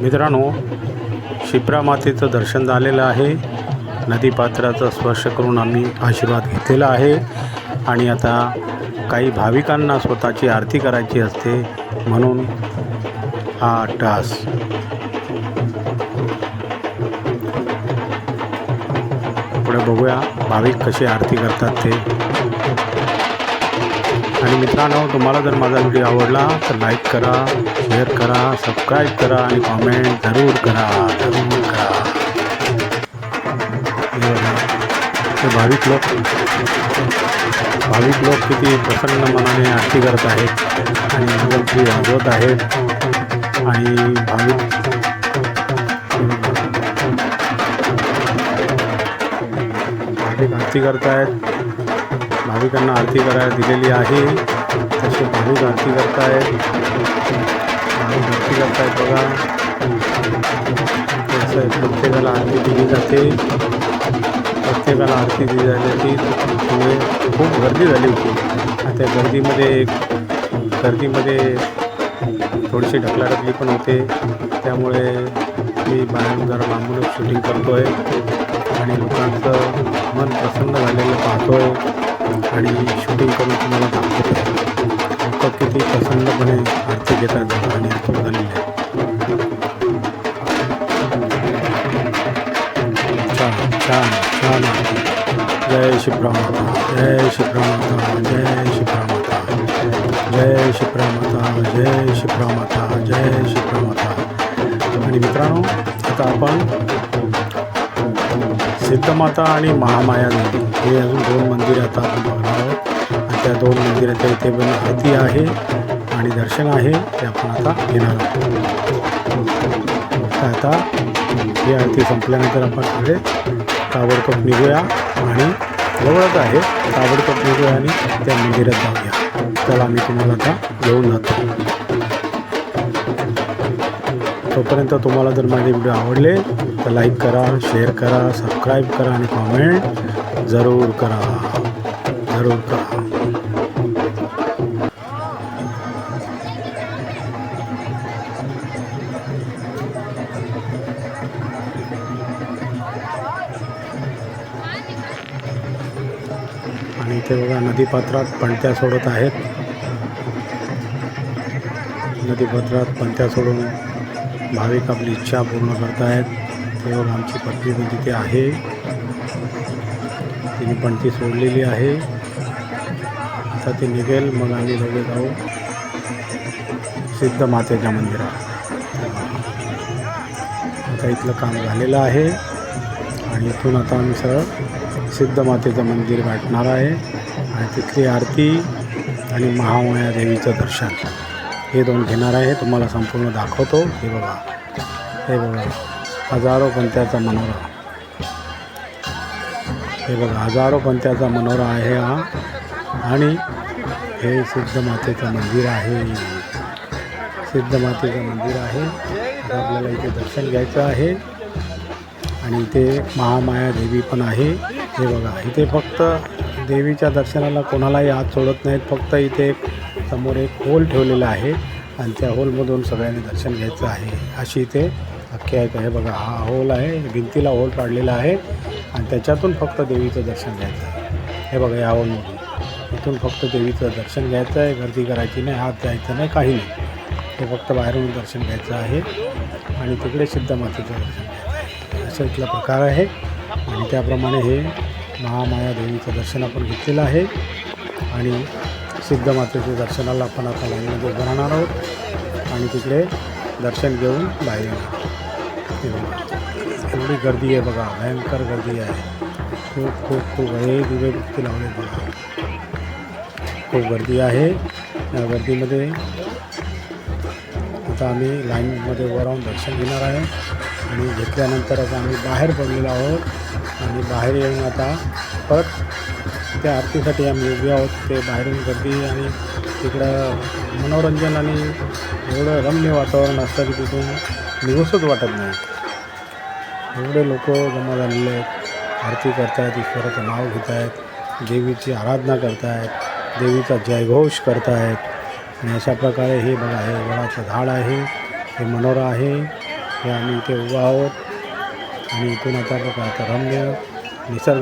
मित्रांनो, शिप्रा मातेचं दर्शन झालेलं आहे. नदीपात्राचा स्पर्श करून आम्ही आशीर्वाद घेतलेला आहे आणि आता काही भाविकांना स्वतःची आरती करायची असते म्हणून हा अट्टहास. पुढे बघूया भाविक कशी आरती करतात ते. आणि मित्रांनो, तुम्हाला जर माझा व्हिडिओ आवडला तर लाईक करा, शेअर करा, सबस्क्राईब करा आणि कॉमेंट जरूर करा. हे भाविक लोक किती प्रसन्न मनाने आरती करत आहेत आणि भगवंती वाजवत आहेत. आणि भाविक आरती करत आहेत. भाविकांना आरती करायला दिलेली आहे तसे भाविक आरती करत आहेत. बघा, प्रत्येकाला आरती दिली जाते. त्यामुळे खूप गर्दी झाली होती. त्या गर्दीमध्ये थोडीशी ढकलाढकली पण होते. त्यामुळे मी बाहेरून जरा लांबूनच शूटिंग करतो आहे आणि लोकांचं मन प्रसन्न झालेलं पाहतो आहे आणि शूटिंग करून तुम्हाला दाखवतो आहे. लोक किती प्रसन्नपणे आरती घेतात आणि आरती झालेली आहे. छान आरती. जय शिप्रा माता, जय शिप्रा माता, जय शिप्रा माता, जय शिप्रा माता, जय शिप्रा माता, जय शिप्रा माता. आणि मित्रांनो, आता आपण सिद्धमाता आणि महामाया देवी हे अजून 2 मंदिरं आता आपण बघणार आहोत. आणि त्या 2 मंदिराच्या इथे पण आरती आहे आणि दर्शन आहे ते आपण आता घेणार आहोत. आता ही आरती संपल्यानंतर आपण पुढे ताबडतोब निघूया आणि जवळच आहे, ताबडतोब निघूया आणि त्या मंदिरात जाऊया. चला, मी तुम्हाला आता घेऊन जातो. तोपर्यंत तुम्हाला जर माझे व्हिडिओ आवडले तर लाईक करा, शेअर करा, सबस्क्राईब करा आणि कॉमेंट जरूर करा. आणि इथे बघा, नदीपात्रात पणत्या सोडत आहेत. नदीपात्रात पणत्या सोडून भाविक आपली इच्छा पूर्ण करत आहेत. तेव्हा आमची पत्नी पण तिथे आहे. तिने पणती सोडलेली आहे. आता ती निघेल, मग आम्ही दोघे जाऊ सिद्ध मातेच्या मंदिरात. आता इथलं काम झालेलं आहे आणि इथून आता आम्ही सरळ सिद्ध मातेचं मंदिर गाठणार आहे आणि तिथली आरती आणि महामाया देवीचं दर्शन हे 2 घेणार आहे. तुम्हाला संपूर्ण दाखवतो. हे बघा, हजारो पणत्याचा मनोरा. हे बघा, हजारो पणत्याचा मनोरा आहे हा. आणि हे सिद्ध मातेचं मंदिर आहे. आता आपल्याला इथे दर्शन घ्यायचं आहे आणि इथे महामाया देवी पण आहे. हे बघा, इथे फक्त देवीच्या दर्शनाला कोणालाही हात सोडत नाहीत. फक्त इथे समोर एक होल ठेवलेला आहे आणि त्या होलमधून सगळ्यांनी दर्शन घ्यायचं आहे, अशी इथे आख्यायिका आहे. बघा, हा होल आहे, भिंतीला होल पाडलेला आहे आणि त्याच्यातून फक्त देवीचं दर्शन घ्यायचं आहे. हे बघा, या होलमधून इथून फक्त देवीचं दर्शन घ्यायचं आहे. गर्दी करायची नाही, हात द्यायचं नाही, काही नाही. हे फक्त बाहेरून दर्शन घ्यायचं आहे आणि तिकडे सिद्ध मातेचं दर्शन घ्यायचं आहे. असा इथला प्रकार आहे आणि त्याप्रमाणे हे महामाया देवीचं दर्शन आपण घेतलेलं आहे आणि सिद्ध मातेच्या दर्शनाला आपण आता लाईनमध्ये उभं राहणार आहोत आणि तिकडे दर्शन घेऊन बाहेर येणार. एवढी गर्दी आहे बघा, भयंकर गर्दी आहे. खूप हे दिवे बत्ती लावले बघा, खूप गर्दी आहे. या गर्दीमध्ये आता आम्ही लाईनमध्ये उभं राहून दर्शन घेणार आहे आणि घेतल्यानंतर आता आम्ही बाहेर पडलेलो आहोत आणि बाहेर येऊन आता परत त्या आरतीसाठी आम्ही उभे आहोत. ते बाहेरून गर्दी आणि तिकडं मनोरंजन आणि एवढं रम्य वातावरण असतं की तिथून निघूसच वाटत नाही. एवढे लोक जमा झालेले आहेत, आरती करत आहेत, ईश्वराचं नाव घेत आहेत, देवीची आराधना करत आहेत, देवीचा जयघोष करत आहेत आणि अशा प्रकारे हे बघा हे वडाचं झाड आहे, हे मनोरा आहे, हे आम्ही इथे उभा आहोत आणि इथून आता बघा आता रम्य निसर्ग